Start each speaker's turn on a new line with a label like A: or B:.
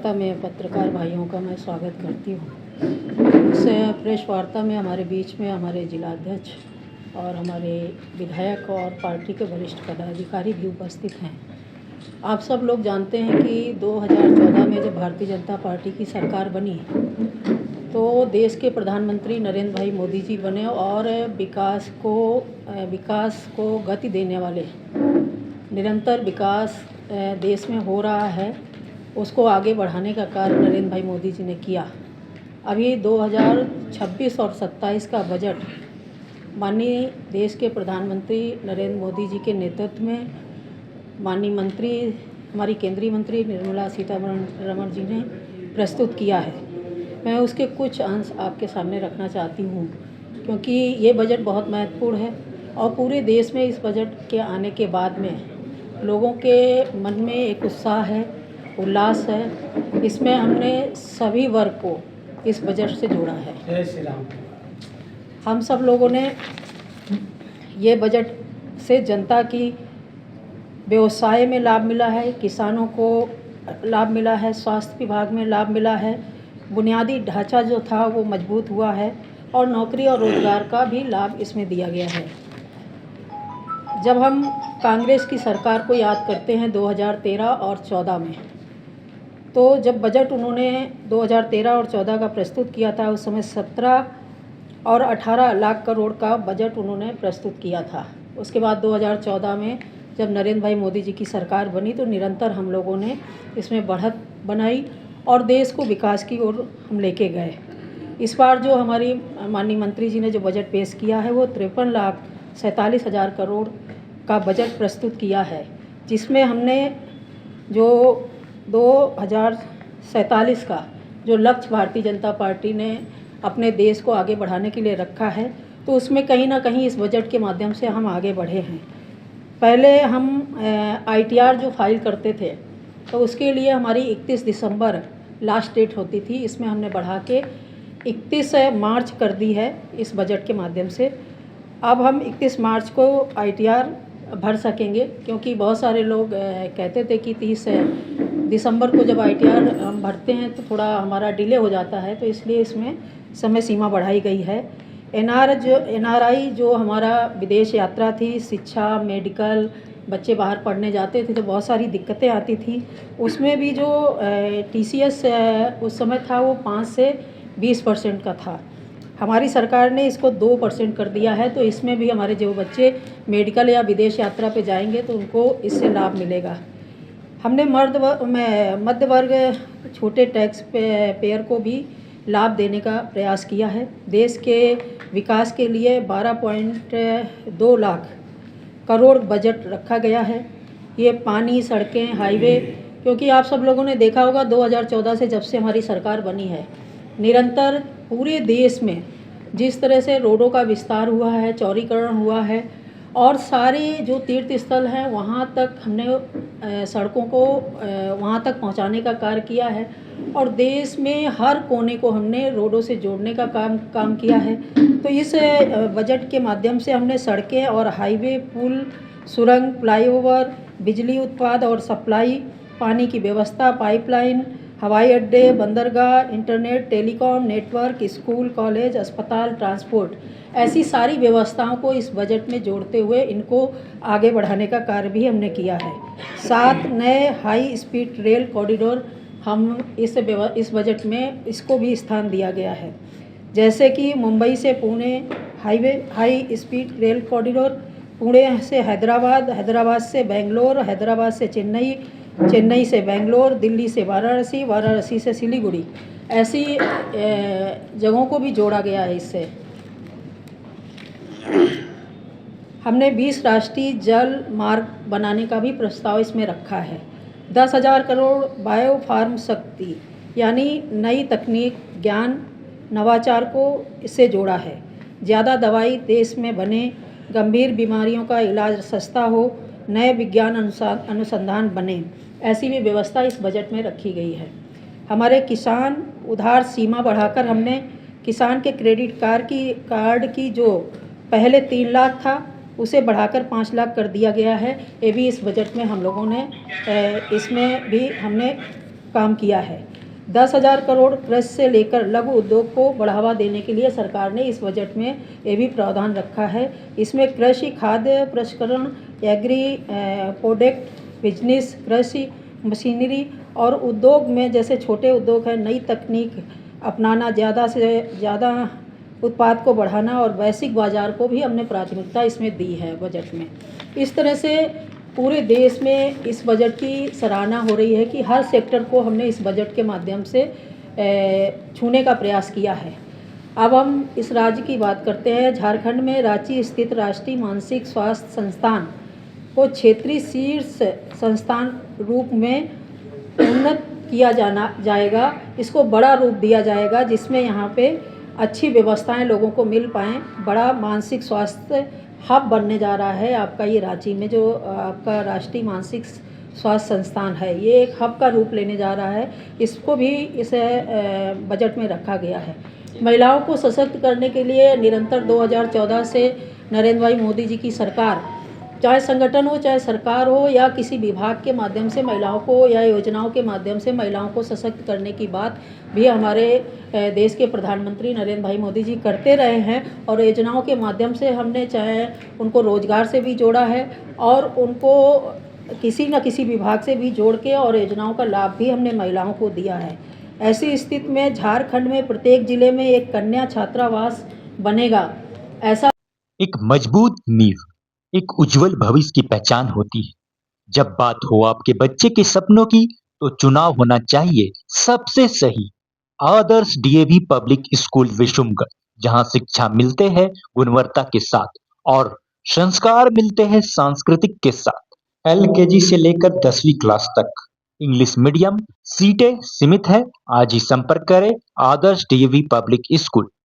A: में पत्रकार भाइयों का मैं स्वागत करती हूँ। इस प्रेस वार्ता में हमारे बीच में हमारे जिलाध्यक्ष और हमारे विधायक और पार्टी के वरिष्ठ पदाधिकारी भी उपस्थित हैं। आप सब लोग जानते हैं कि 2014 में जब भारतीय जनता पार्टी की सरकार बनी तो देश के प्रधानमंत्री नरेंद्र भाई मोदी जी बने और विकास को गति देने वाले निरंतर विकास देश में हो रहा है, उसको आगे बढ़ाने का कार्य नरेंद्र भाई मोदी जी ने किया। अभी 2026 और 27 का बजट माननीय देश के प्रधानमंत्री नरेंद्र मोदी जी के नेतृत्व में माननीय मंत्री हमारी केंद्रीय मंत्री निर्मला सीतारमण जी ने प्रस्तुत किया है। मैं उसके कुछ अंश आपके सामने रखना चाहती हूँ क्योंकि ये बजट बहुत महत्वपूर्ण है और पूरे देश में इस बजट के आने के बाद में लोगों के मन में एक उत्साह है, उल्लास है। इसमें हमने सभी वर्ग को इस बजट से जोड़ा है।
B: जय श्री राम।
A: हम सब लोगों ने ये बजट से जनता की व्यवसाय में लाभ मिला है, किसानों को लाभ मिला है, स्वास्थ्य विभाग में लाभ मिला है, बुनियादी ढांचा जो था वो मजबूत हुआ है और नौकरी और रोजगार का भी लाभ इसमें दिया गया है। जब हम कांग्रेस की सरकार को याद करते हैं 2013 और 14 में, तो जब बजट उन्होंने 2013 और 14 का प्रस्तुत किया था उस समय 17 और 18 लाख करोड़ का बजट उन्होंने प्रस्तुत किया था। उसके बाद 2014 में जब नरेंद्र भाई मोदी जी की सरकार बनी तो निरंतर हम लोगों ने इसमें बढ़त बनाई और देश को विकास की ओर हम लेके गए। इस बार जो हमारी माननीय मंत्री जी ने जो बजट पेश किया है वो 53,47,000 करोड़ का बजट प्रस्तुत किया है, जिसमें हमने जो 2047 का जो लक्ष्य भारतीय जनता पार्टी ने अपने देश को आगे बढ़ाने के लिए रखा है, तो उसमें कहीं ना कहीं इस बजट के माध्यम से हम आगे बढ़े हैं। पहले हम ITR जो फाइल करते थे तो उसके लिए हमारी 31 दिसंबर लास्ट डेट होती थी, इसमें हमने बढ़ा के 31 मार्च कर दी है इस बजट के माध्यम से। अब हम 31 मार्च को ITR भर सकेंगे क्योंकि बहुत सारे लोग कहते थे कि 30 दिसंबर को जब ITR हम भरते हैं तो थोड़ा हमारा डिले हो जाता है, तो इसलिए इसमें समय सीमा बढ़ाई गई है। NRI जो हमारा विदेश यात्रा थी, शिक्षा, मेडिकल, बच्चे बाहर पढ़ने जाते थे तो बहुत सारी दिक्कतें आती थी, उसमें भी जो TCS उस समय था वो 5 से 20% का था। हमारी सरकार ने इसको 2% कर दिया है, तो इसमें भी हमारे जो बच्चे मेडिकल या विदेश यात्रा पे जाएंगे तो उनको इससे लाभ मिलेगा। हमने मध्य वर्ग छोटे टैक्स पेयर को भी लाभ देने का प्रयास किया है। देश के विकास के लिए 12.2 लाख करोड़ बजट रखा गया है। ये पानी, सड़कें, हाईवे, क्योंकि आप सब लोगों ने देखा होगा 2014 से जब से हमारी सरकार बनी है, निरंतर पूरे देश में जिस तरह से रोडों का विस्तार हुआ है, चौड़ीकरण हुआ है और सारे जो तीर्थ स्थल हैं वहाँ तक हमने सड़कों को वहाँ तक पहुँचाने का कार्य किया है और देश में हर कोने को हमने रोडों से जोड़ने का काम किया है। तो इस बजट के माध्यम से हमने सड़कें और हाईवे, पुल, सुरंग, फ्लाईओवर, बिजली उत्पाद और सप्लाई, पानी की व्यवस्था, पाइपलाइन, हवाई अड्डे, बंदरगाह, internet, telecom network, school, college, अस्पताल, ट्रांसपोर्ट, ऐसी सारी व्यवस्थाओं को इस बजट में जोड़ते हुए इनको आगे बढ़ाने का कार्य भी हमने किया है। 7 नए हाई स्पीड रेल कॉरिडोर हम इस बजट में इसको भी स्थान दिया गया है, जैसे कि मुंबई से Pune high speed rail corridor, Pune से हैदराबाद, हैदराबाद से बेंगलोर, हैदराबाद से चेन्नई, चेन्नई से बेंगलोर, दिल्ली से वाराणसी, वाराणसी से सिलीगुड़ी, ऐसी जगहों को भी जोड़ा गया है। इससे हमने 20 राष्ट्रीय जल मार्ग बनाने का भी प्रस्ताव इसमें रखा है। 10,000 करोड़ बायो फार्म शक्ति यानी नई तकनीक, ज्ञान, नवाचार को इससे जोड़ा है। ज़्यादा दवाई देश में बने, गंभीर बीमारियों का इलाज सस्ता हो, नए विज्ञान अनुसंधान बने, ऐसी भी व्यवस्था इस बजट में रखी गई है। हमारे किसान उधार सीमा बढ़ाकर हमने किसान के क्रेडिट कार्ड की जो पहले 3 लाख था उसे बढ़ाकर 5 लाख कर दिया गया है। ये भी इस बजट में हम लोगों ने इसमें भी हमने काम किया है। 10,000 करोड़ कृषि से लेकर लघु उद्योग को बढ़ावा देने के लिए सरकार ने इस बजट में ये भी प्रावधान रखा है। इसमें कृषि, खाद्य प्रसंस्करण, एग्री प्रोडक्ट बिजनेस, कृषि मशीनरी और उद्योग में जैसे छोटे उद्योग हैं, नई तकनीक अपनाना, ज़्यादा से ज़्यादा उत्पाद को बढ़ाना और वैश्विक बाज़ार को भी हमने प्राथमिकता इसमें दी है बजट में। इस तरह से पूरे देश में इस बजट की सराहना हो रही है कि हर सेक्टर को हमने इस बजट के माध्यम से छूने का प्रयास किया है। अब हम इस राज्य की बात करते हैं। झारखंड में रांची स्थित राष्ट्रीय मानसिक स्वास्थ्य संस्थान को क्षेत्रीय शीर्ष संस्थान रूप में उन्नत किया जाएगा। इसको बड़ा रूप दिया जाएगा जिसमें यहाँ पे अच्छी व्यवस्थाएं लोगों को मिल पाएँ। बड़ा मानसिक स्वास्थ्य हब बनने जा रहा है आपका ये रांची में जो आपका राष्ट्रीय मानसिक स्वास्थ्य संस्थान है, ये एक हब का रूप लेने जा रहा है। इसको भी इस बजट में रखा गया है। महिलाओं को सशक्त करने के लिए निरंतर 2014 से नरेंद्र भाई मोदी जी की सरकार, चाहे संगठन हो, चाहे सरकार हो या किसी विभाग के माध्यम से महिलाओं को या योजनाओं के माध्यम से महिलाओं को सशक्त करने की बात भी हमारे देश के प्रधानमंत्री नरेंद्र भाई मोदी जी करते रहे हैं। और योजनाओं के माध्यम से हमने चाहे उनको रोजगार से भी जोड़ा है और उनको किसी न किसी विभाग से भी जोड़ के और योजनाओं का लाभ भी हमने महिलाओं को दिया है। ऐसी स्थिति में झारखंड में प्रत्येक जिले में एक कन्या छात्रावास बनेगा। ऐसा
B: एक मजबूत नींव एक उज्जवल भविष्य की पहचान होती है। जब बात हो आपके बच्चे के सपनों की तो चुनाव होना चाहिए सबसे सही आदर्श डीएवी पब्लिक स्कूल विशुमगढ़, जहां शिक्षा मिलते हैं गुणवत्ता के साथ और संस्कार मिलते हैं सांस्कृतिक के साथ। एलकेजी से लेकर 10वीं क्लास तक इंग्लिश मीडियम सीटें सीमित है। आज ही संपर्क करें आदर्श डीएवी पब्लिक स्कूल।